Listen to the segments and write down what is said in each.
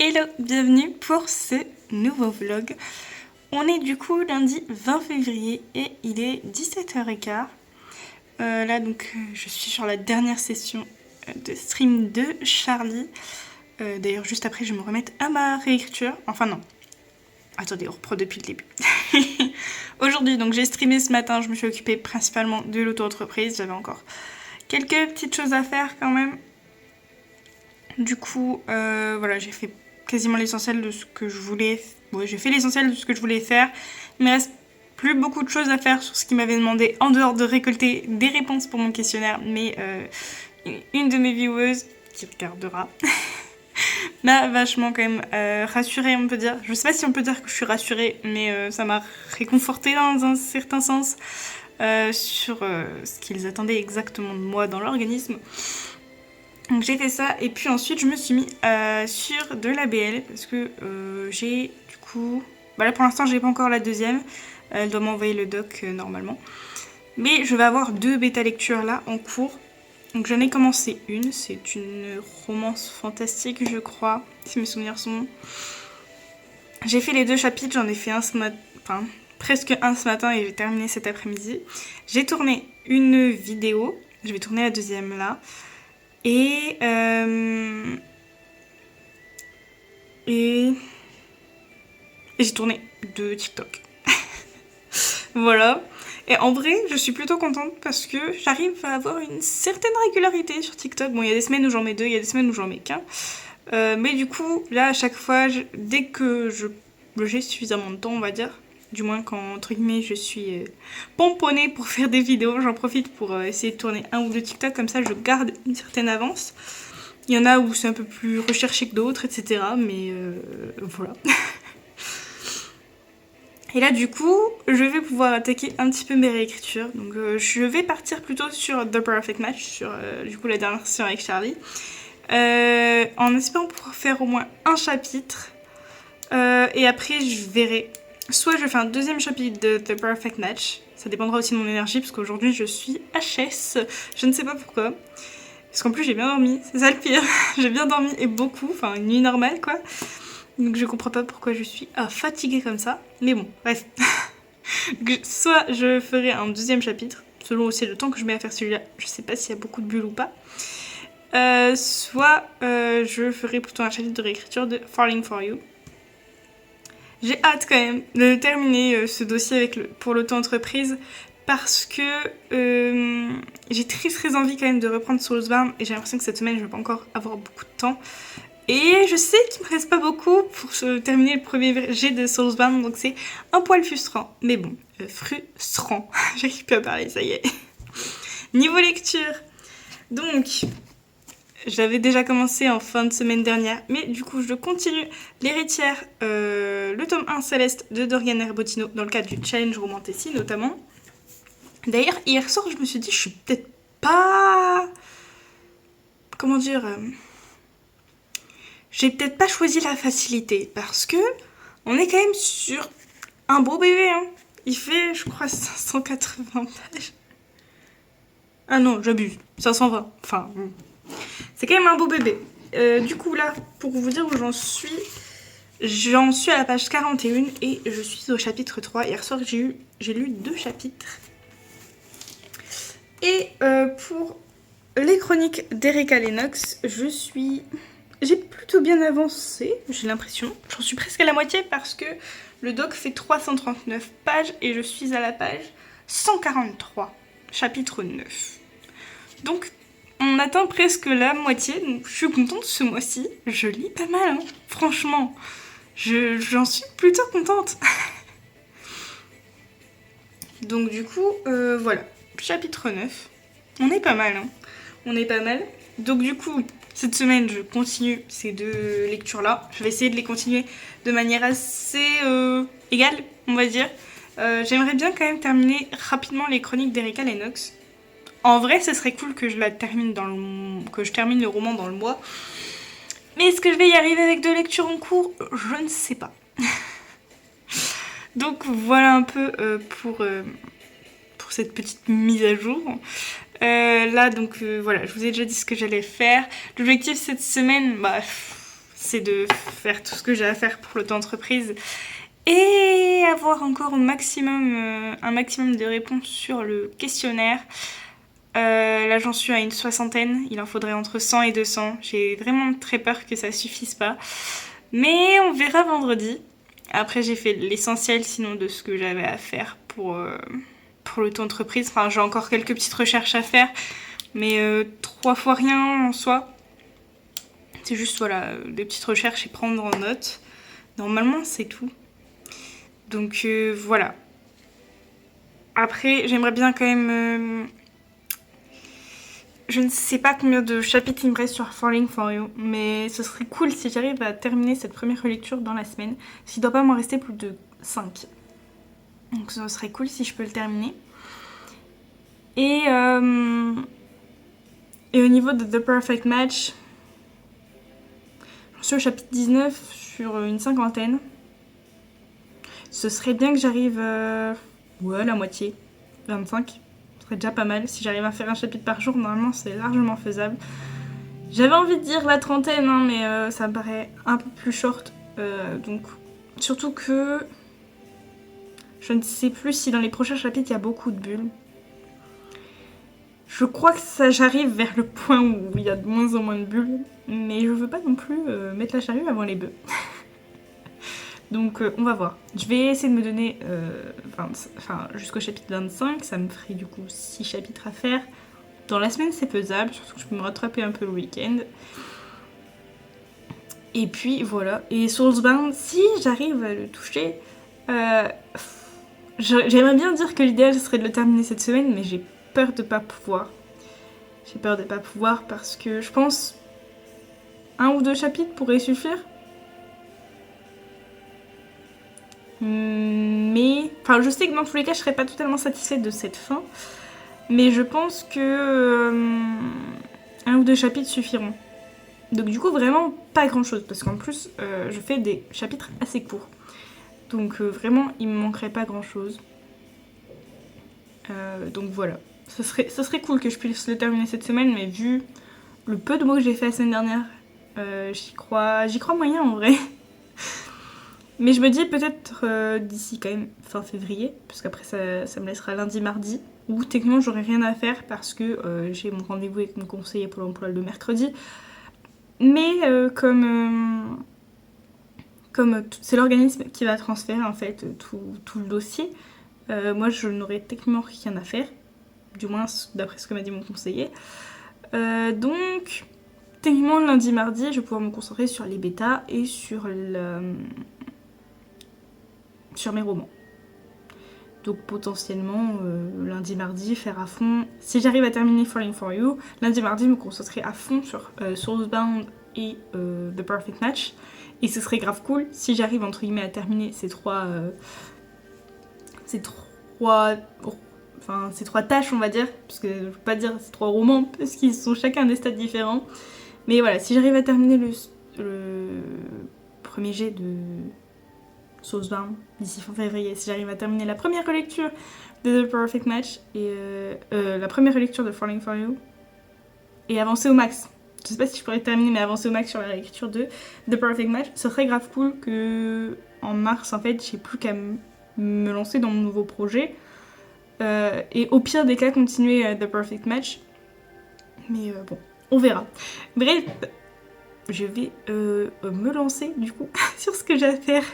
Hello, bienvenue pour ce nouveau vlog. On est du coup lundi 20 février et il est 17h15. Là donc je suis sur la dernière session de stream de Charlie. D'ailleurs juste après je vais me remettre à ma réécriture. Enfin non. Attendez, on reprend depuis le début. Aujourd'hui donc j'ai streamé ce matin, je me suis occupée principalement de l'auto-entreprise. J'avais encore quelques petites choses à faire quand même. Du coup voilà, j'ai fait quasiment l'essentiel de ce que je voulais. Ouais, j'ai fait l'essentiel de ce que je voulais faire. Il me reste plus beaucoup de choses à faire sur ce qui m'avait demandé en dehors de récolter des réponses pour mon questionnaire. Mais une de mes viewers qui regardera m'a vachement quand même rassurée, on peut dire. Je sais pas si on peut dire que je suis rassurée, mais ça m'a réconfortée dans un certain sens sur ce qu'ils attendaient exactement de moi dans l'organisme. Donc j'ai fait ça et puis ensuite je me suis mis sur de l'ABL parce que j'ai du coup... Bah là pour l'instant j'ai pas encore la deuxième, elle doit m'envoyer le doc normalement. Mais je vais avoir 2 bêta lectures là en cours. Donc j'en ai commencé une, c'est une romance fantastique je crois, si mes souvenirs sont bons. J'ai fait les 2 chapitres, j'en ai fait un ce matin, enfin presque un ce matin et j'ai terminé cet après-midi. J'ai tourné une vidéo, je vais tourner la deuxième là. Et j'ai tourné 2 TikTok. Voilà. Et en vrai, je suis plutôt contente parce que j'arrive à avoir une certaine régularité sur TikTok. Bon, il y a des semaines où j'en mets 2, il y a des semaines où j'en mets qu'un. Mais du coup, là, à chaque fois, dès que j'ai suffisamment de temps, on va dire, du moins quand, entre guillemets, je suis pomponnée pour faire des vidéos, j'en profite pour essayer de tourner 1 ou 2 TikTok, comme ça je garde une certaine avance. Il y en a où c'est un peu plus recherché que d'autres, etc. Mais voilà. Et là, du coup, je vais pouvoir attaquer un petit peu mes réécritures. Donc je vais partir plutôt sur The Perfect Match, sur du coup la dernière session avec Charlie. En espérant pouvoir faire au moins un chapitre. Et après, je verrai. Soit je fais un deuxième chapitre de The Perfect Match. Ça dépendra aussi de mon énergie, parce qu'aujourd'hui, je suis HS. Je ne sais pas pourquoi. Parce qu'en plus, j'ai bien dormi. C'est ça le pire. J'ai bien dormi et beaucoup. Enfin, une nuit normale, quoi. Donc je comprends pas pourquoi je suis fatiguée comme ça. Mais bon, bref. Soit je ferai un deuxième chapitre, selon aussi le temps que je mets à faire celui-là. Je sais pas s'il y a beaucoup de bulles ou pas. Soit je ferai plutôt un chapitre de réécriture de Falling for You. J'ai hâte quand même de terminer ce dossier pour l'auto-entreprise parce que j'ai très envie quand même de reprendre Soulsbound et j'ai l'impression que cette semaine je vais pas encore avoir beaucoup de temps. Et je sais qu'il me reste pas beaucoup pour terminer le premier jet de Soulsbound, donc c'est un poil frustrant. Mais bon, frustrant. J'arrive plus à parler, ça y est. Niveau lecture, donc j'avais déjà commencé en fin de semaine dernière, mais du coup je continue L'Héritière, le tome 1 Céleste de Dorian Herbotino, dans le cadre du Challenge Romantasy notamment. D'ailleurs, hier soir, je me suis dit, je suis peut-être pas... Comment dire j'ai peut-être pas choisi la facilité, parce que on est quand même sur un beau bébé, hein. Il fait, je crois, 580 pages. Ah non, j'abuse. 520. Enfin, c'est quand même un beau bébé. Du coup, là, pour vous dire où j'en suis à la page 41 et je suis au chapitre 3. Hier soir, j'ai lu 2 chapitres. Et pour les chroniques d'Erika Lennox, j'ai plutôt bien avancé, j'ai l'impression. J'en suis presque à la moitié parce que le doc fait 339 pages et je suis à la page 143, chapitre 9. Donc, on atteint presque la moitié, donc je suis contente ce mois-ci. Je lis pas mal, hein. Franchement. J'en suis plutôt contente. Donc du coup, voilà. Chapitre 9. On est pas mal, hein. On est pas mal. Donc du coup, cette semaine, je continue ces 2 lectures-là. Je vais essayer de les continuer de manière assez égale, on va dire. J'aimerais bien quand même terminer rapidement les chroniques d'Erika Lennox. En vrai, ce serait cool que je termine le roman dans le mois. Mais est-ce que je vais y arriver avec 2 lectures en cours ? Je ne sais pas. Donc voilà un peu pour cette petite mise à jour. Là donc voilà, je vous ai déjà dit ce que j'allais faire. L'objectif cette semaine, c'est de faire tout ce que j'ai à faire pour l'auto-entreprise et avoir encore un maximum de réponses sur le questionnaire. Là j'en suis à une 60aine, il en faudrait entre 100 et 200. J'ai vraiment très peur que ça suffise pas. Mais on verra vendredi. Après j'ai fait l'essentiel sinon de ce que j'avais à faire pour l'auto-entreprise. Enfin j'ai encore quelques petites recherches à faire. Mais 3 fois rien en soi. C'est juste voilà, des petites recherches et prendre en note. Normalement c'est tout. Donc voilà. Après j'aimerais bien quand même... Je ne sais pas combien de chapitres il me reste sur Falling for You, mais ce serait cool si j'arrive à terminer cette première relecture dans la semaine. S'il ne doit pas m'en rester plus de 5. Donc ce serait cool si je peux le terminer. Et au niveau de The Perfect Match, je suis au chapitre 19 sur une 50aine. Ce serait bien que j'arrive la moitié, 25. Déjà pas mal. Si j'arrive à faire un chapitre par jour, normalement c'est largement faisable. J'avais envie de dire la 30aine, hein, mais ça me paraît un peu plus short. Donc, surtout que je ne sais plus si dans les prochains chapitres il y a beaucoup de bulles. Je crois que j'arrive vers le point où il y a de moins en moins de bulles, mais je veux pas non plus mettre la charrue avant les bœufs. Donc on va voir. Je vais essayer de me donner jusqu'au chapitre 25, ça me ferait du coup 6 chapitres à faire. Dans la semaine c'est faisable, surtout que je peux me rattraper un peu le week-end. Et puis voilà. Et Soulsbound, si j'arrive à le toucher, j'aimerais bien dire que l'idéal serait de le terminer cette semaine, mais j'ai peur de pas pouvoir. J'ai peur de pas pouvoir parce que je pense 1 ou 2 chapitres pourraient suffire. Mais, enfin, je sais que dans tous les cas, je serais pas totalement satisfaite de cette fin, mais je pense que 1 ou 2 chapitres suffiront. Donc du coup, vraiment pas grand chose, parce qu'en plus, je fais des chapitres assez courts. Donc vraiment, il me manquerait pas grand chose. Donc voilà, ce serait cool que je puisse le terminer cette semaine, mais vu le peu de mots que j'ai fait la semaine dernière, j'y crois moyen en vrai. Mais je me dis peut-être d'ici quand même fin février, parce qu'après ça me laissera lundi, mardi, où techniquement j'aurai rien à faire parce que j'ai mon rendez-vous avec mon conseiller pour l'emploi le mercredi. Mais comme c'est l'organisme qui va transférer en fait tout le dossier, moi je n'aurai techniquement rien à faire, du moins d'après ce que m'a dit mon conseiller. Donc techniquement lundi, mardi, je vais pouvoir me concentrer sur les bêtas et sur mes romans. Donc potentiellement lundi mardi faire à fond, si j'arrive à terminer Falling for You, lundi mardi me concentrer à fond sur Soulsbound et The Perfect Match, et ce serait grave cool si j'arrive entre guillemets à terminer ces trois tâches on va dire, parce que je veux pas dire ces 3 romans parce qu'ils sont chacun à des stades différents, mais voilà, si j'arrive à terminer le premier jet de Soulsbound d'ici fin février, si j'arrive à terminer la première relecture de The Perfect Match et la première relecture de Falling for You et avancer au max. Je sais pas si je pourrais terminer, mais avancer au max sur la relecture de The Perfect Match, ce serait grave cool que en mars en fait j'ai plus qu'à me lancer dans mon nouveau projet et au pire des cas continuer The Perfect Match. Mais bon, on verra. Bref, je vais me lancer du coup sur ce que j'ai à faire.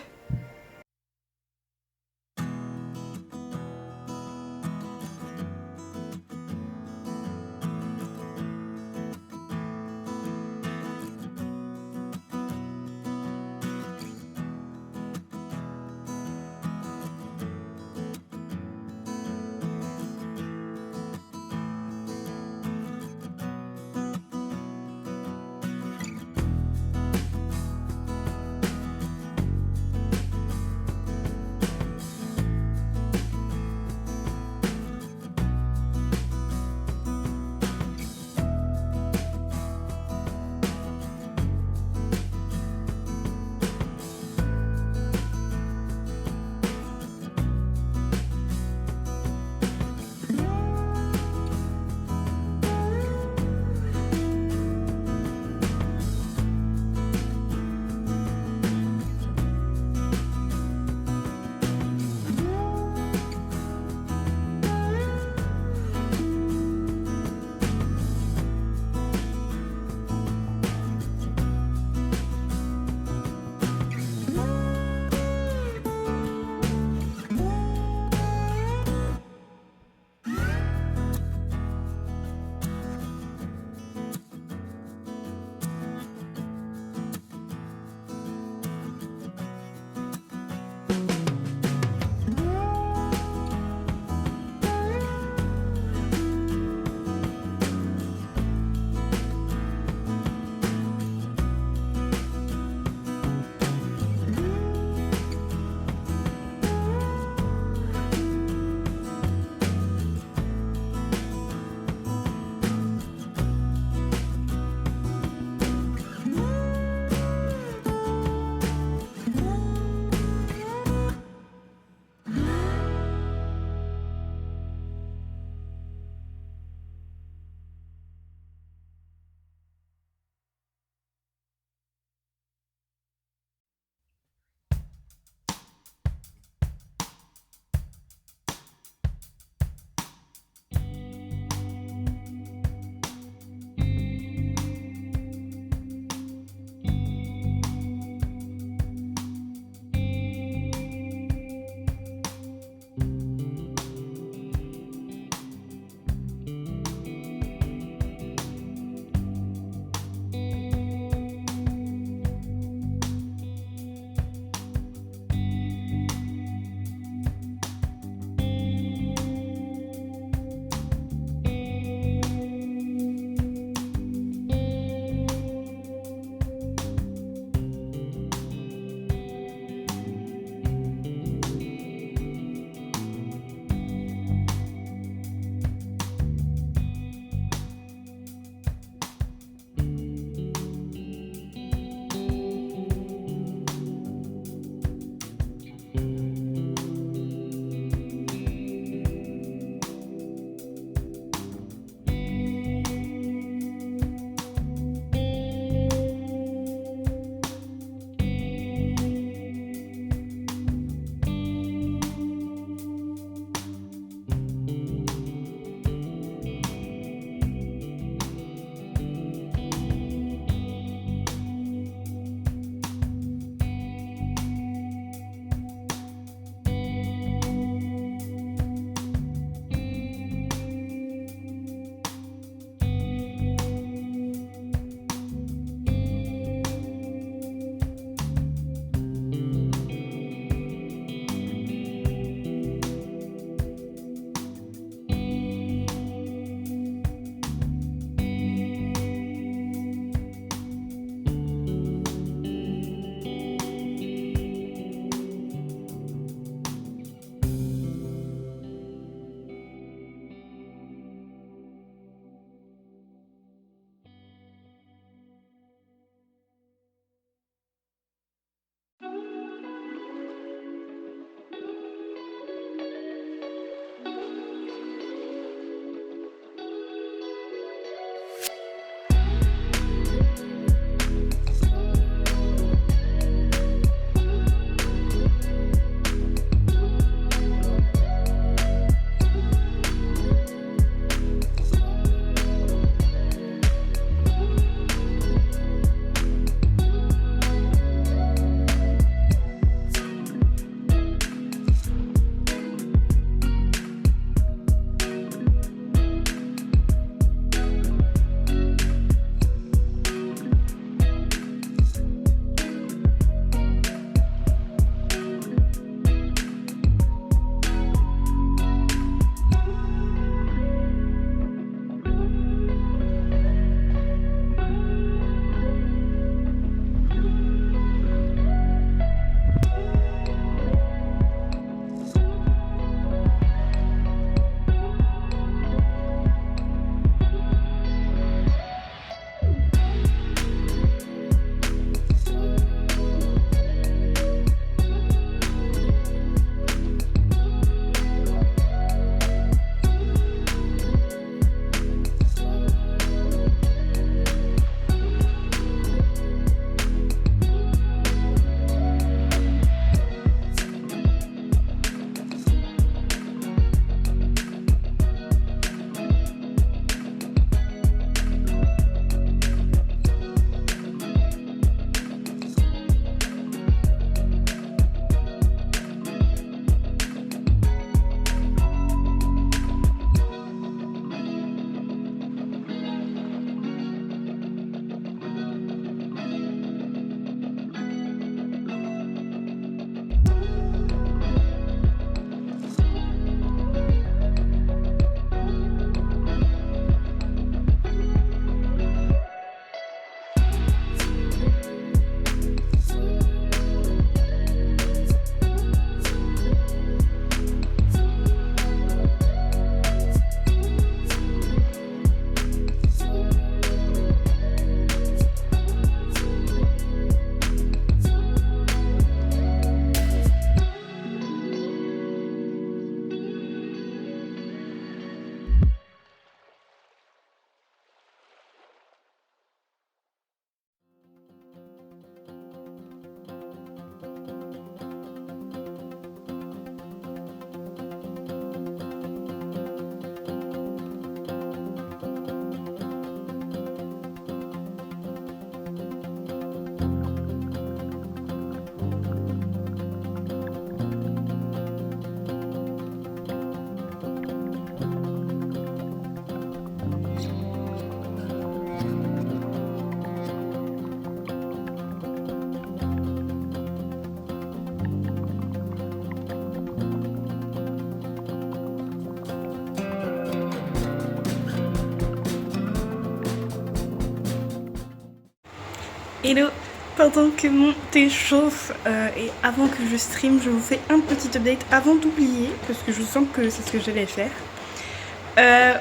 Hello, pendant que mon thé chauffe et avant que je stream, je vous fais un petit update avant d'oublier, parce que je sens que c'est ce que j'allais faire.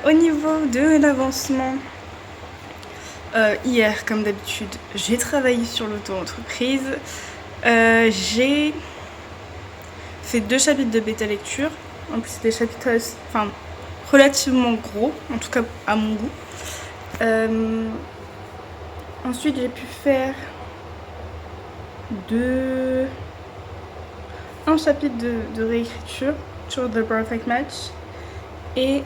Au niveau de l'avancement, hier, comme d'habitude, j'ai travaillé sur l'auto-entreprise. J'ai fait 2 chapitres de bêta lecture. En plus, c'est des chapitres relativement gros, en tout cas à mon goût. Ensuite, j'ai pu faire un chapitre de réécriture sur The Perfect Match et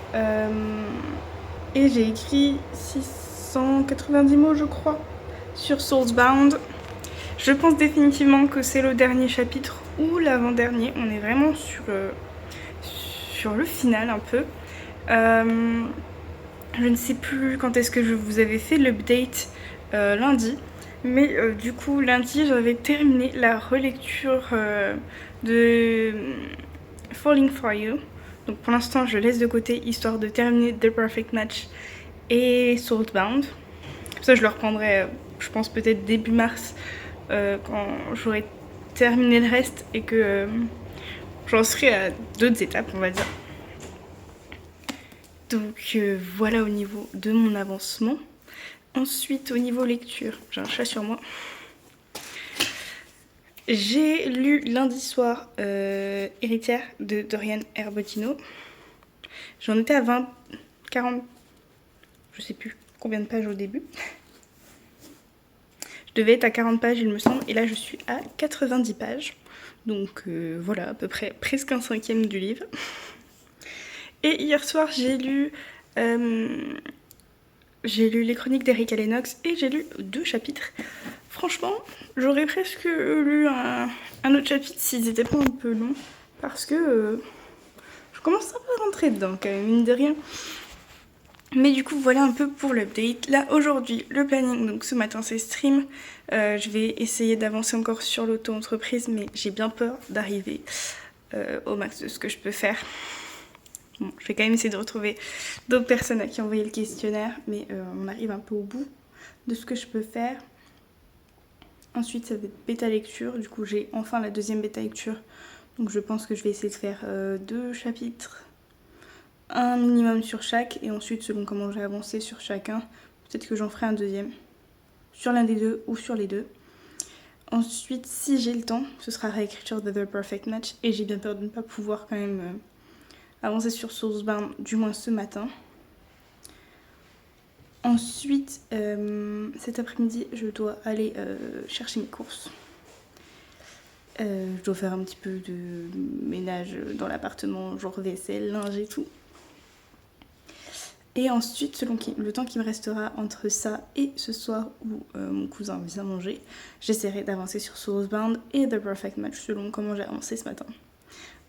j'ai écrit 690 mots, je crois, sur Soulsbound. Je pense définitivement que c'est le dernier chapitre ou l'avant-dernier. On est vraiment sur le final un peu. Je ne sais plus quand est-ce que je vous avais fait l'update lundi. Mais du coup, lundi, j'avais terminé la relecture de Falling for You. Donc pour l'instant, je laisse de côté histoire de terminer The Perfect Match et Soulsbound. Comme ça, je le reprendrai, je pense peut-être début mars, quand j'aurai terminé le reste et que j'en serai à d'autres étapes, on va dire. Donc voilà au niveau de mon avancement. Ensuite, au niveau lecture, j'ai un chat sur moi. J'ai lu lundi soir Héritière de Dorian Herbotino. J'en étais à 40, je sais plus combien de pages au début. Je devais être à 40 pages, il me semble, et là je suis à 90 pages. Donc voilà, à peu près presque un cinquième du livre. Et hier soir, j'ai lu Les Chroniques d'Erika Lennox et j'ai lu 2 chapitres. Franchement, j'aurais presque lu un autre chapitre s'ils étaient pas un peu longs, parce que je commence un peu à rentrer dedans quand même, mine de rien. Mais du coup, voilà un peu pour l'update. Là, aujourd'hui, le planning, donc ce matin, c'est stream. Je vais essayer d'avancer encore sur l'auto-entreprise, mais j'ai bien peur d'arriver au max de ce que je peux faire. Bon, je vais quand même essayer de retrouver d'autres personnes à qui envoyer le questionnaire, mais on arrive un peu au bout de ce que je peux faire. Ensuite, ça va être bêta lecture. Du coup, j'ai enfin la 2e bêta lecture. Donc, je pense que je vais essayer de faire 2 chapitres, un minimum sur chaque. Et ensuite, selon comment j'ai avancé sur chacun, peut-être que j'en ferai un 2e. Sur l'un des 2 ou sur les 2. Ensuite, si j'ai le temps, ce sera réécriture de The Perfect Match. Et j'ai bien peur de ne pas pouvoir quand même avancer sur Soulsbound, du moins ce matin. Ensuite, cet après-midi, je dois aller chercher mes courses. Je dois faire un petit peu de ménage dans l'appartement, genre vaisselle, linge et tout. Et ensuite, selon le temps qui me restera entre ça et ce soir où mon cousin vient manger, j'essaierai d'avancer sur Soulsbound et The Perfect Match selon comment j'ai avancé ce matin.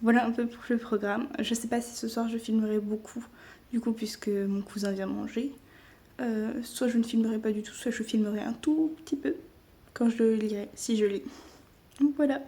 Voilà un peu pour le programme. Je sais pas si ce soir je filmerai beaucoup, du coup, puisque mon cousin vient manger. Soit je ne filmerai pas du tout, soit je filmerai un tout petit peu quand je le lirai, si je lis. Donc voilà.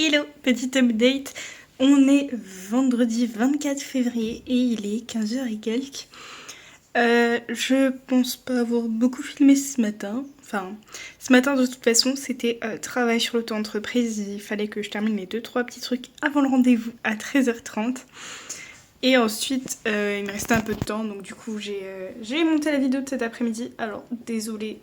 Hello, petite update. On est vendredi 24 février et il est 15h et quelques. Je pense pas avoir beaucoup filmé ce matin. Enfin, ce matin de toute façon, c'était travail sur l'auto-entreprise. Il fallait que je termine mes 2-3 petits trucs avant le rendez-vous à 13h30. Et ensuite, il me restait un peu de temps, donc du coup, j'ai monté la vidéo de cet après-midi. Alors, désolée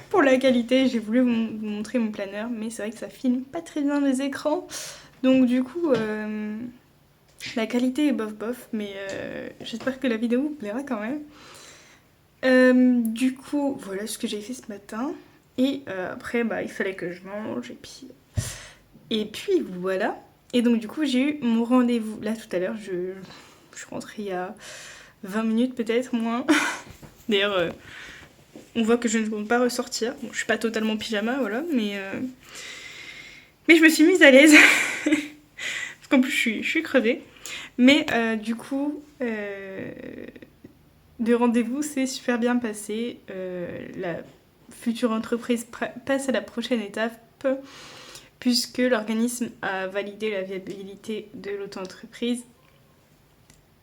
pour la qualité, j'ai voulu vous montrer mon planeur, mais c'est vrai que ça filme pas très bien les écrans. Donc du coup, la qualité est bof bof, mais j'espère que la vidéo vous plaira quand même. Du coup, voilà ce que j'ai fait ce matin. Et après, il fallait que je mange, et puis voilà. Et donc du coup, j'ai eu mon rendez-vous là tout à l'heure. Je suis rentrée il y a 20 minutes peut-être, moins. D'ailleurs, on voit que je ne compte pas ressortir. Bon, je suis pas totalement pyjama, voilà, mais je me suis mise à l'aise. Parce qu'en plus, je suis crevée. Mais du coup, le rendez-vous s'est super bien passé. La future entreprise passe à la prochaine étape, puisque l'organisme a validé la viabilité de l'auto-entreprise.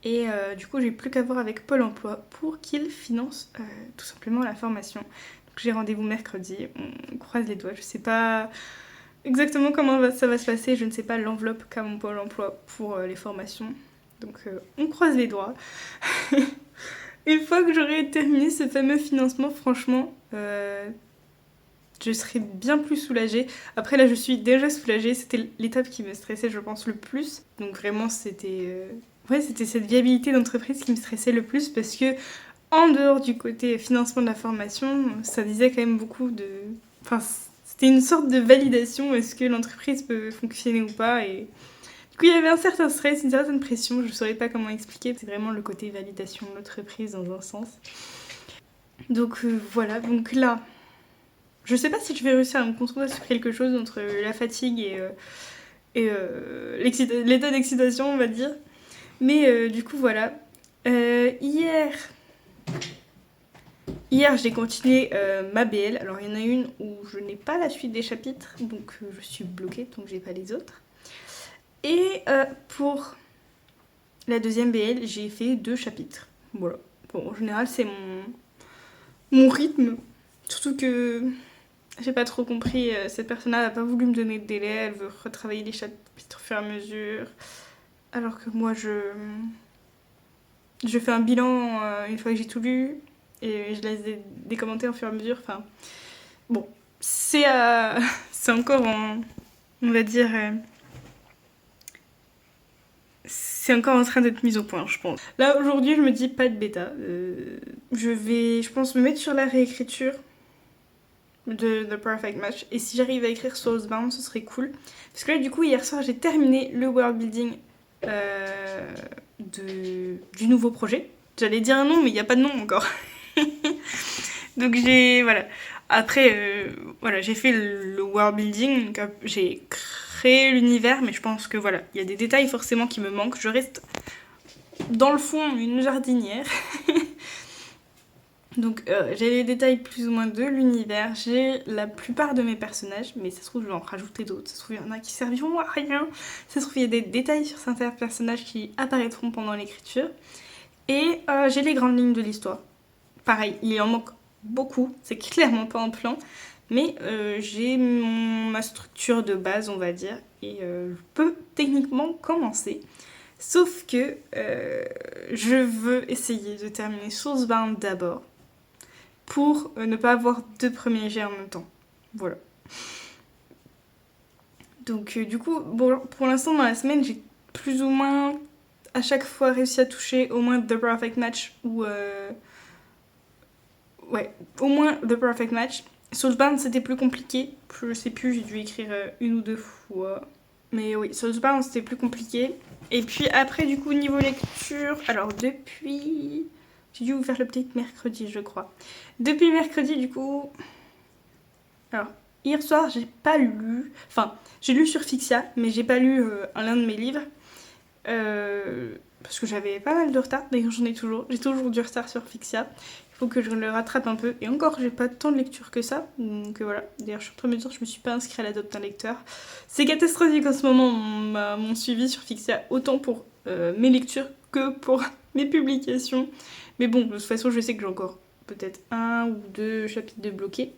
Et du coup, j'ai plus qu'à voir avec Pôle emploi pour qu'il finance tout simplement la formation. Donc j'ai rendez-vous mercredi, on croise les doigts. Je sais pas exactement comment ça va se passer, je ne sais pas l'enveloppe qu'a mon Pôle emploi pour les formations. Donc on croise les doigts. Une fois que j'aurai terminé ce fameux financement, franchement, je serai bien plus soulagée. Après là, je suis déjà soulagée, c'était l'étape qui me stressait, je pense, le plus. Donc vraiment, c'était cette viabilité d'entreprise qui me stressait le plus parce que, en dehors du côté financement de la formation, ça disait quand même beaucoup de... Enfin, c'était une sorte de validation, est-ce que l'entreprise peut fonctionner ou pas, et du coup il y avait un certain stress, une certaine pression, je ne saurais pas comment expliquer, c'est vraiment le côté validation de l'entreprise dans un sens. Donc voilà, donc là, je sais pas si je vais réussir à me concentrer sur quelque chose entre la fatigue et l'état d'excitation, on va dire. Mais du coup, voilà. Hier, j'ai continué ma BL. Alors, il y en a une où je n'ai pas la suite des chapitres, donc je suis bloquée, donc j'ai pas les autres. Et pour la deuxième BL, j'ai fait 2 chapitres. Voilà. Bon, en général, c'est mon rythme. Surtout que j'ai pas trop compris. Cette personne-là n'a pas voulu me donner de délai. Elle veut retravailler les chapitres au fur et à mesure. Alors que moi, je fais un bilan une fois que j'ai tout lu et je laisse des commentaires au fur et à mesure. Enfin, bon, c'est encore on va dire, c'est encore en train d'être mis au point, je pense. Là, aujourd'hui, je me dis pas de bêta. Je vais, je pense, me mettre sur la réécriture de The Perfect Match. Et si j'arrive à écrire Soulsbound, ce serait cool. Parce que là, du coup, hier soir, j'ai terminé le world building du nouveau projet. J'allais dire un nom, mais il n'y a pas de nom encore. Donc voilà. Après, voilà, j'ai fait le world building, donc j'ai créé l'univers, mais je pense que voilà, il y a des détails forcément qui me manquent. Je reste dans le fond une jardinière. Donc j'ai les détails plus ou moins de l'univers, j'ai la plupart de mes personnages, mais ça se trouve je vais en rajouter d'autres, ça se trouve il y en a qui serviront à rien, ça se trouve il y a des détails sur certains personnages qui apparaîtront pendant l'écriture, et j'ai les grandes lignes de l'histoire. Pareil, il en manque beaucoup, c'est clairement pas en plan, mais j'ai ma structure de base on va dire, et je peux techniquement commencer. Sauf que je veux essayer de terminer Soulsbound d'abord, pour ne pas avoir 2 premiers jets en même temps. Voilà. Donc du coup, bon, pour l'instant dans la semaine, j'ai plus ou moins à chaque fois réussi à toucher au moins The Perfect Match ou... Ouais, au moins The Perfect Match. Soulsbound c'était plus compliqué, je sais plus, j'ai dû écrire 1 ou 2 fois. Mais oui, Soulsbound c'était plus compliqué. Et puis après du coup niveau lecture, alors depuis... J'ai dû vous faire l'update mercredi, je crois. Depuis mercredi, du coup... Alors, hier soir, j'ai pas lu... Enfin, j'ai lu sur Fixia, mais j'ai pas lu l'un de mes livres. parce que j'avais pas mal de retard, d'ailleurs j'en ai toujours, j'ai toujours du retard sur Fixia. Il faut que je le rattrape un peu, et encore j'ai pas tant de lecture que ça, donc voilà. D'ailleurs je suis en train de me dire que je me suis pas inscrite à l'adopte un lecteur. C'est catastrophique en ce moment mon suivi sur Fixia, autant pour mes lectures que pour mes publications. Mais bon, de toute façon je sais que j'ai encore peut-être 1 ou 2 chapitres de bloqués.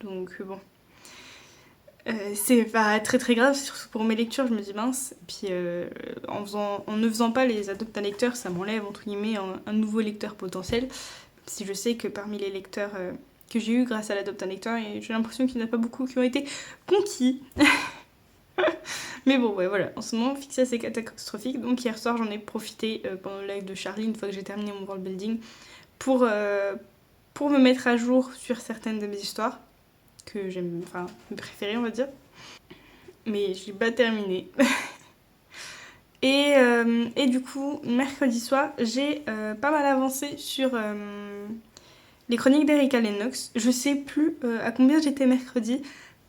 Donc bon. C'est pas très très grave, surtout pour mes lectures, je me dis mince. Et puis en ne faisant pas les adoptes à lecteurs, ça m'enlève entre guillemets un nouveau lecteur potentiel. Si je sais que parmi les lecteurs que j'ai eu grâce à l'adopte à lecteur, j'ai l'impression qu'il n'y en a pas beaucoup qui ont été conquis. Mais bon, ouais, voilà. En ce moment, Fixia c'est catastrophique. Donc hier soir, j'en ai profité pendant le live de Charlie, une fois que j'ai terminé mon world building, pour me mettre à jour sur certaines de mes histoires que j'aime, enfin, mes préférées, on va dire. Mais je l'ai pas terminé. Et du coup, mercredi soir, j'ai pas mal avancé sur les chroniques d'Erika Lennox. Je sais plus à combien j'étais mercredi.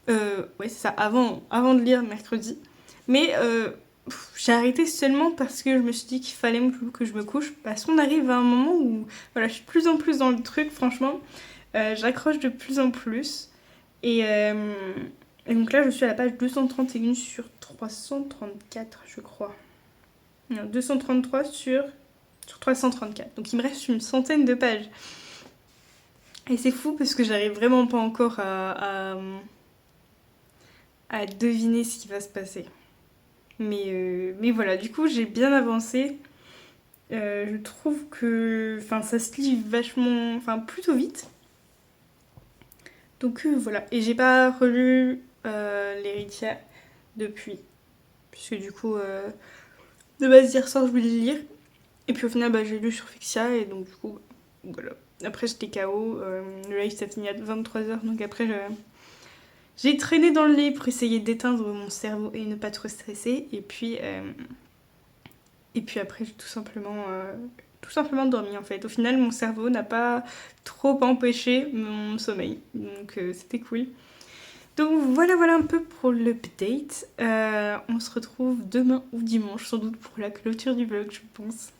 Ouais, c'est ça, avant de lire mercredi. Mais j'ai arrêté seulement parce que je me suis dit qu'il fallait que je me couche. Parce qu'on arrive à un moment où voilà, je suis de plus en plus dans le truc, franchement. J'accroche de plus en plus. Et donc là, je suis à la page 231 sur 334, je crois. Non, 233 sur 334. Donc il me reste une centaine de pages. Et c'est fou parce que j'arrive vraiment pas encore à deviner ce qui va se passer. Mais voilà, du coup, j'ai bien avancé. Je trouve que ça se lit vachement, plutôt vite. Donc voilà, et j'ai pas relu l'héritière depuis, puisque du coup, de base hier soir je voulais le lire, et puis au final j'ai lu sur Fixia, et donc du coup, voilà. Après j'étais KO, le live ça finit à 23h, donc après j'ai traîné dans le lit pour essayer d'éteindre mon cerveau et ne pas trop stresser, et puis après j'ai tout simplement dormi en fait. Au final, mon cerveau n'a pas trop empêché mon sommeil, donc c'était cool. Donc voilà un peu pour l'update. On se retrouve demain ou dimanche, sans doute pour la clôture du vlog, je pense.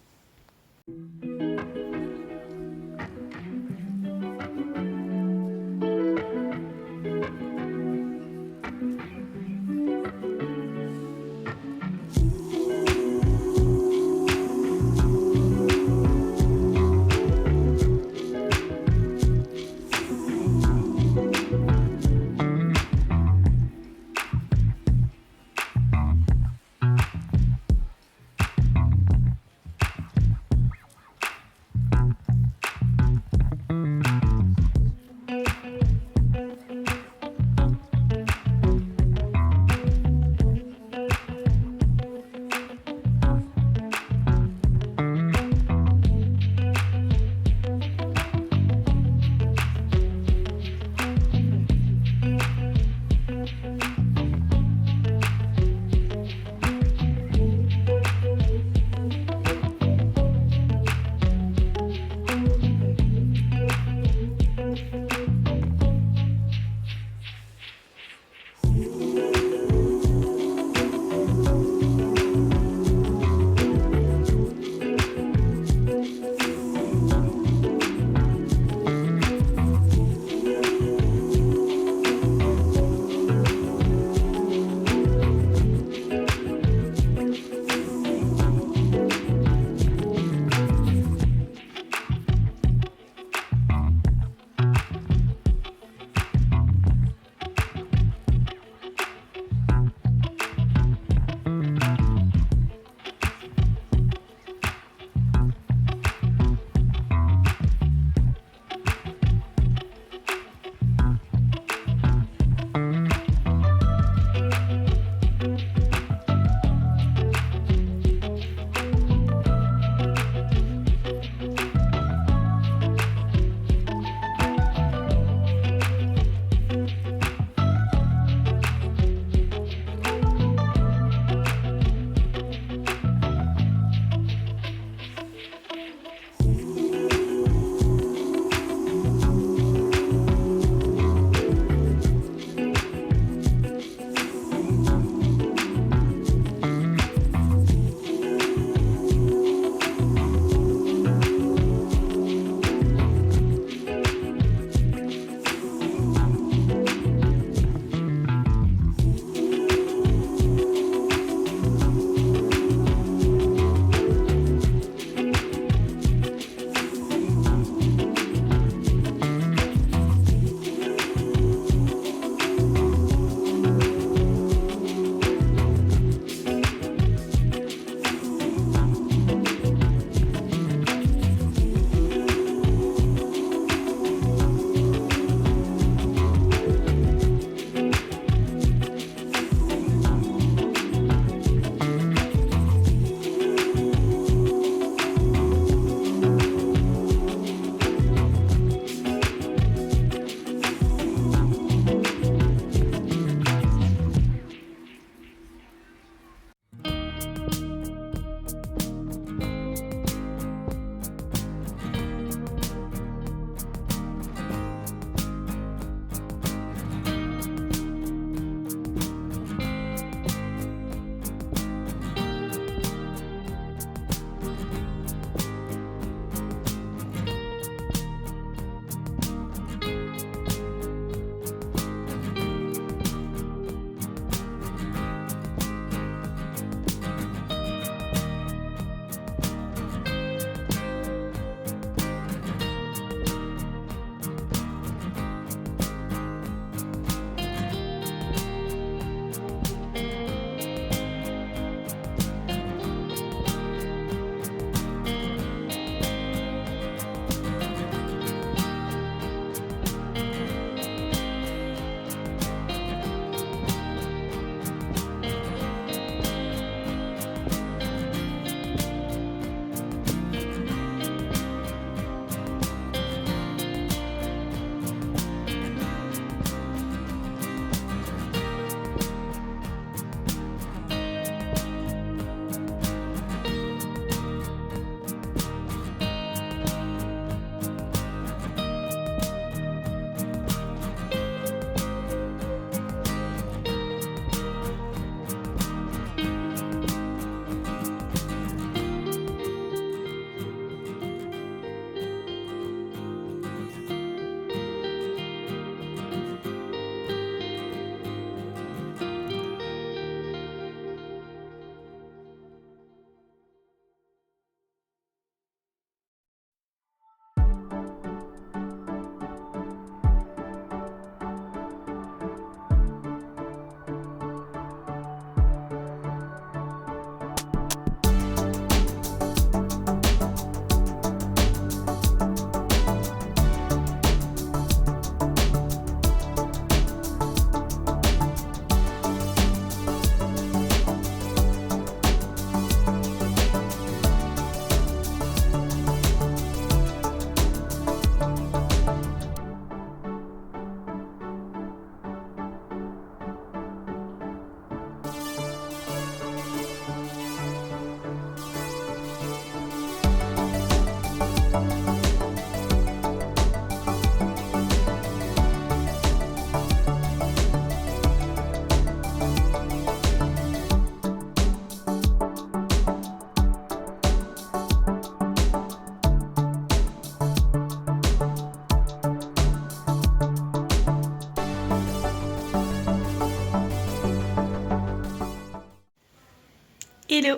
Hello,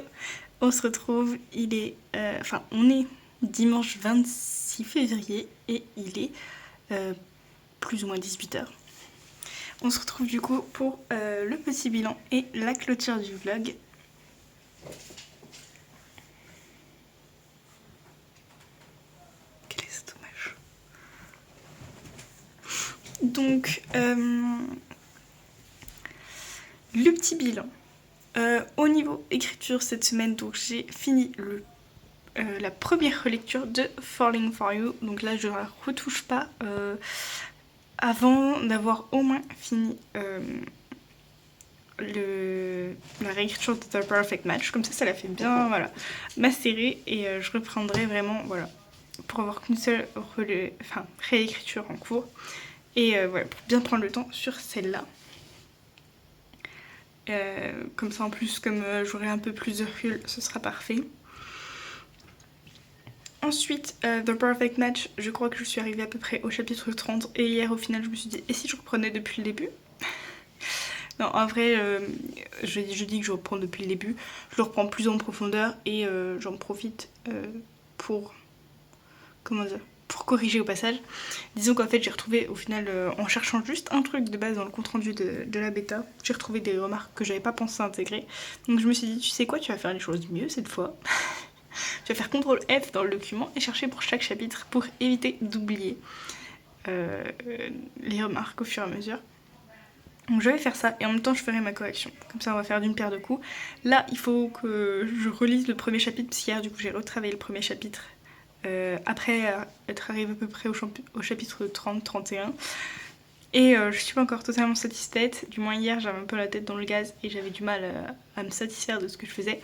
on se retrouve, on est dimanche 26 février et il est plus ou moins 18h. On se retrouve du coup pour le petit bilan et la clôture du vlog. Quel est ce dommage. Donc, le petit bilan. Au niveau écriture cette semaine, donc j'ai fini la première relecture de Falling for You. Donc là je ne la retouche pas avant d'avoir au moins fini la réécriture de The Perfect Match. Comme ça la fait bien macérer et je reprendrai vraiment pour avoir qu'une seule réécriture en cours. Et pour bien prendre le temps sur celle-là. Comme ça en plus, comme j'aurai un peu plus de recul, ce sera parfait. Ensuite, The Perfect Match, je crois que je suis arrivée à peu près au chapitre 30 et hier au final je me suis dit, et si je reprenais depuis le début? Non, en vrai, je dis que je reprends depuis le début, je le reprends plus en profondeur et j'en profite pour corriger au passage. Disons qu'en fait j'ai retrouvé au final en cherchant juste un truc de base dans le compte rendu de la bêta, j'ai retrouvé des remarques que j'avais pas pensé intégrer. Donc je me suis dit, tu sais quoi, tu vas faire les choses mieux cette fois. Tu vas faire CTRL F dans le document et chercher pour chaque chapitre pour éviter d'oublier les remarques au fur et à mesure. Donc je vais faire ça et en même temps je ferai ma correction. Comme ça on va faire d'une pierre deux coups. Là il faut que je relise le premier chapitre parce qu'hier du coup j'ai retravaillé le premier chapitre. Après être arrivée à peu près au chapitre 30-31 et je suis pas encore totalement satisfaite, du moins hier j'avais un peu la tête dans le gaz et j'avais du mal à me satisfaire de ce que je faisais.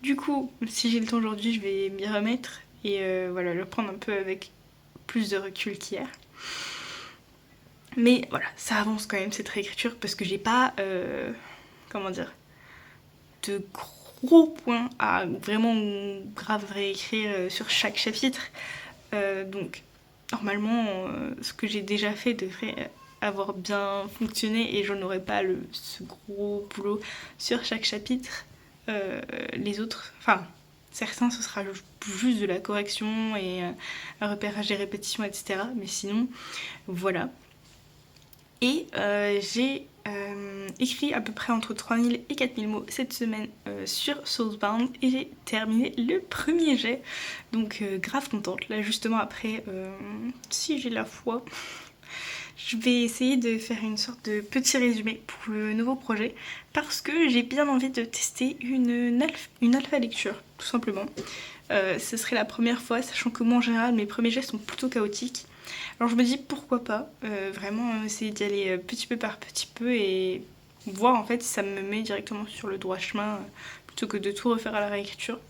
Du coup si j'ai le temps aujourd'hui je vais m'y remettre et le prendre un peu avec plus de recul qu'hier. Mais voilà, ça avance quand même cette réécriture parce que j'ai pas de gros points à vraiment grave réécrire sur chaque chapitre. Donc normalement ce que j'ai déjà fait devrait avoir bien fonctionné et j'en aurais pas ce gros boulot sur chaque chapitre. Les autres, certains ce sera juste de la correction et un repérage des répétitions, etc. Mais sinon, voilà. Et j'ai écrit à peu près entre 3000 et 4000 mots cette semaine sur Soulsbound et j'ai terminé le premier jet. Donc grave contente. Là justement après, si j'ai la foi, je vais essayer de faire une sorte de petit résumé pour le nouveau projet parce que j'ai bien envie de tester une alpha lecture, tout simplement. Ce serait la première fois, sachant que moi en général mes premiers jets sont plutôt chaotiques. Alors je me dis pourquoi pas, vraiment essayer d'y aller petit peu par petit peu et voir en fait si ça me met directement sur le droit chemin plutôt que de tout refaire à la réécriture.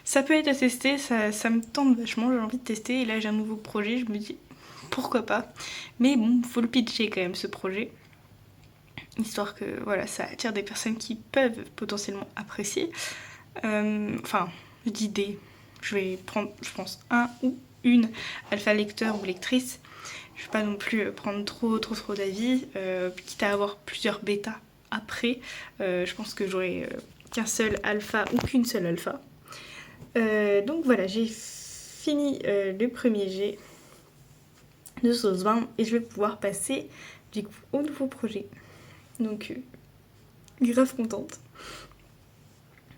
Ça peut être à tester, ça me tente vachement, j'ai envie de tester et là j'ai un nouveau projet, je me dis pourquoi pas. Mais bon, faut le pitcher quand même ce projet, histoire que ça attire des personnes qui peuvent potentiellement apprécier. D'idées, je vais prendre je pense un ou une alpha lecteur ou lectrice. Je vais pas non plus prendre trop d'avis, quitte à avoir plusieurs bêtas après. Je pense que j'aurai qu'un seul alpha ou qu'une seule alpha. Donc voilà, j'ai fini le premier jet de Soulsbound et je vais pouvoir passer du coup au nouveau projet. Donc grave contente.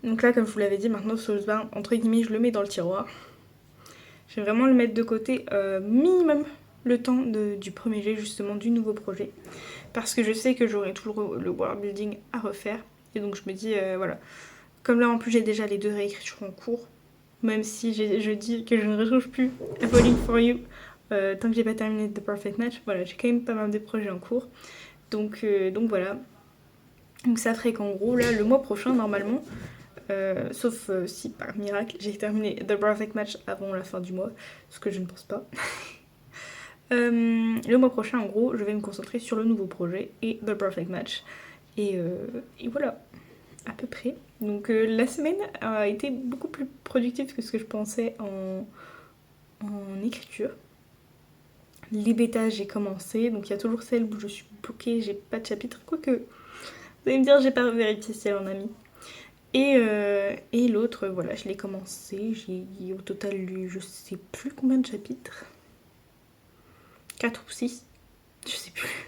Donc là, comme je vous l'avais dit, maintenant Soulsbound, entre guillemets, je le mets dans le tiroir. Je vais vraiment le mettre de côté minimum le temps du premier jet, justement, du nouveau projet. Parce que je sais que j'aurai toujours le world building à refaire. Et donc je me dis, comme là en plus j'ai déjà les 2 réécritures en cours, même si je dis que je ne retrouve plus A Falling for You tant que j'ai pas terminé The Perfect Match, j'ai quand même pas mal de projets en cours. Donc voilà. Donc ça ferait qu'en gros, là, le mois prochain, normalement, sauf si par miracle j'ai terminé The Perfect Match avant la fin du mois, ce que je ne pense pas. Le mois prochain en gros je vais me concentrer sur le nouveau projet et The Perfect Match et voilà à peu près. Donc la semaine a été beaucoup plus productive que ce que je pensais en écriture. Les bêtas j'ai commencé, donc il y a toujours celle où je suis bloquée, j'ai pas de chapitre, quoique vous allez me dire j'ai pas vérifié si elle en a mis. Et l'autre, voilà, je l'ai commencé. J'ai au total lu, je sais plus combien de chapitres. 4 ou 6, je sais plus.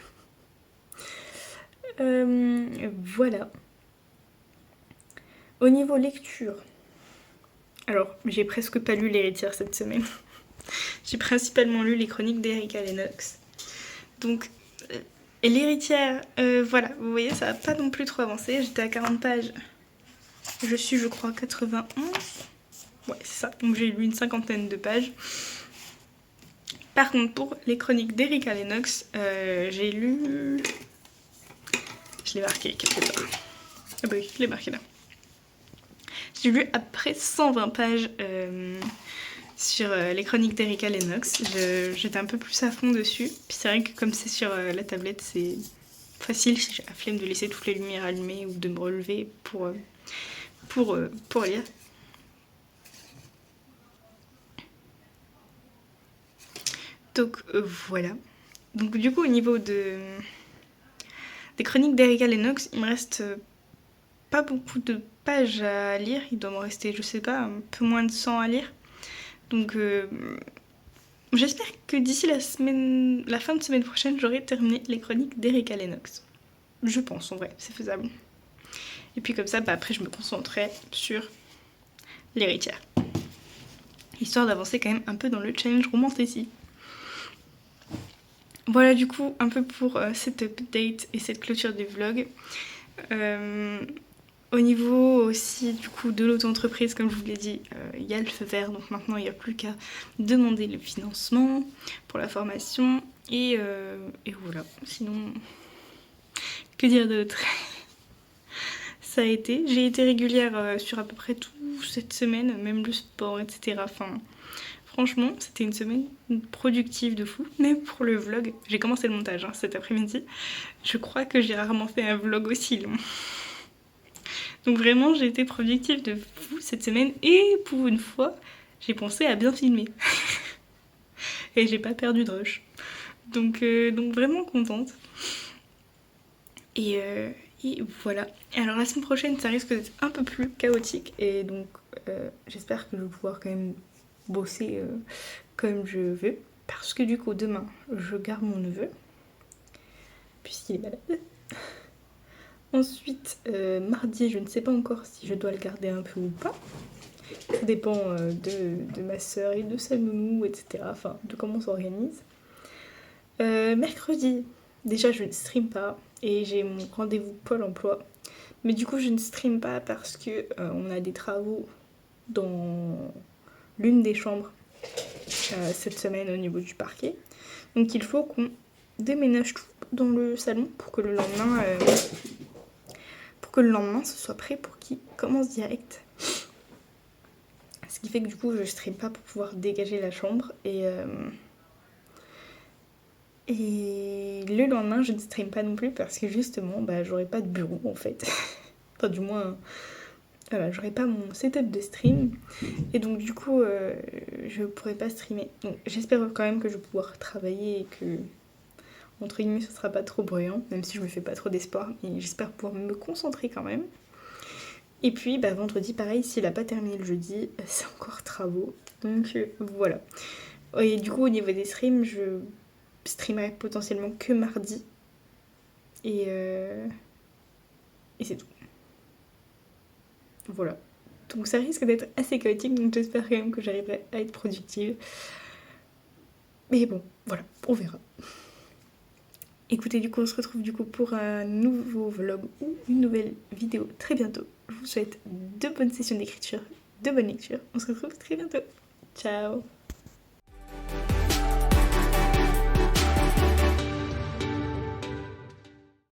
Voilà. Au niveau lecture, alors j'ai presque pas lu l'héritière cette semaine. J'ai principalement lu les chroniques d'Erika Lennox. Donc, l'héritière, voilà, vous voyez, ça n'a pas non plus trop avancé. J'étais à 40 pages. Je suis, je crois, 91. Ouais, c'est ça. Donc j'ai lu une cinquantaine de pages. Par contre, pour les chroniques d'Erika Lennox, j'ai lu... Je l'ai marqué quelque part. Ah bah oui, je l'ai marqué là. J'ai lu après 120 pages sur les chroniques d'Erika Lennox. J'étais un peu plus à fond dessus. Puis c'est vrai que comme c'est sur la tablette, c'est facile si j'ai la flemme de laisser toutes les lumières allumées ou de me relever pour lire. Donc voilà. Donc du coup au niveau des chroniques d'Erika Lennox, il me reste pas beaucoup de pages à lire. Il doit me rester, je sais pas, un peu moins de 100 à lire. Donc j'espère que d'ici la fin de semaine prochaine, j'aurai terminé les chroniques d'Erika Lennox. Je pense en vrai, c'est faisable. Et puis comme ça, après je me concentrerai sur l'héritière. Histoire d'avancer quand même un peu dans le challenge romantécie. Voilà du coup un peu pour cette update et cette clôture du vlog. Au niveau aussi du coup de l'auto-entreprise, comme je vous l'ai dit, il y a le feu vert, donc maintenant il n'y a plus qu'à demander le financement pour la formation et voilà. Sinon, que dire d'autre? Ça a été. J'ai été régulière sur à peu près tout cette semaine, même le sport, etc. Enfin, franchement, c'était une semaine productive de fou. Même pour le vlog, j'ai commencé le montage cet après-midi. Je crois que j'ai rarement fait un vlog aussi long. Donc vraiment, j'ai été productive de fou cette semaine. Et pour une fois, j'ai pensé à bien filmer. Et j'ai pas perdu de rush. Donc vraiment contente. Et voilà. Alors la semaine prochaine, ça risque d'être un peu plus chaotique. Et donc j'espère que je vais pouvoir quand même bosser comme je veux. Parce que du coup, demain, je garde mon neveu. Puisqu'il est malade. Ensuite, mardi, je ne sais pas encore si je dois le garder un peu ou pas. Ça dépend de ma soeur et de sa nounou, etc. Enfin, de comment on s'organise. Mercredi, déjà, je ne stream pas. Et j'ai mon rendez-vous Pôle emploi. Mais du coup, je ne stream pas parce que on a des travaux dans l'une des chambres cette semaine au niveau du parquet. Donc il faut qu'on déménage tout dans le salon pour que le lendemain ce soit prêt pour qu'il commence direct. Ce qui fait que du coup je stream pas pour pouvoir dégager la chambre et le lendemain je ne stream pas non plus parce que justement j'aurai pas de bureau en fait. Enfin du moins voilà, j'aurai pas mon setup de stream et donc du coup je pourrai pas streamer. Donc j'espère quand même que je vais pouvoir travailler et que entre guillemets ce sera pas trop bruyant, même si je me fais pas trop d'espoir, mais j'espère pouvoir me concentrer quand même. Et puis vendredi pareil, s'il a pas terminé le jeudi, c'est encore travaux. Donc voilà. Et du coup au niveau des streams, je streamerai potentiellement que mardi. Et c'est tout. Voilà. Donc ça risque d'être assez chaotique, donc j'espère quand même que j'arriverai à être productive. Mais bon, voilà, on verra. Écoutez, du coup, on se retrouve du coup pour un nouveau vlog ou une nouvelle vidéo très bientôt. Je vous souhaite de bonnes sessions d'écriture, de bonnes lectures. On se retrouve très bientôt. Ciao!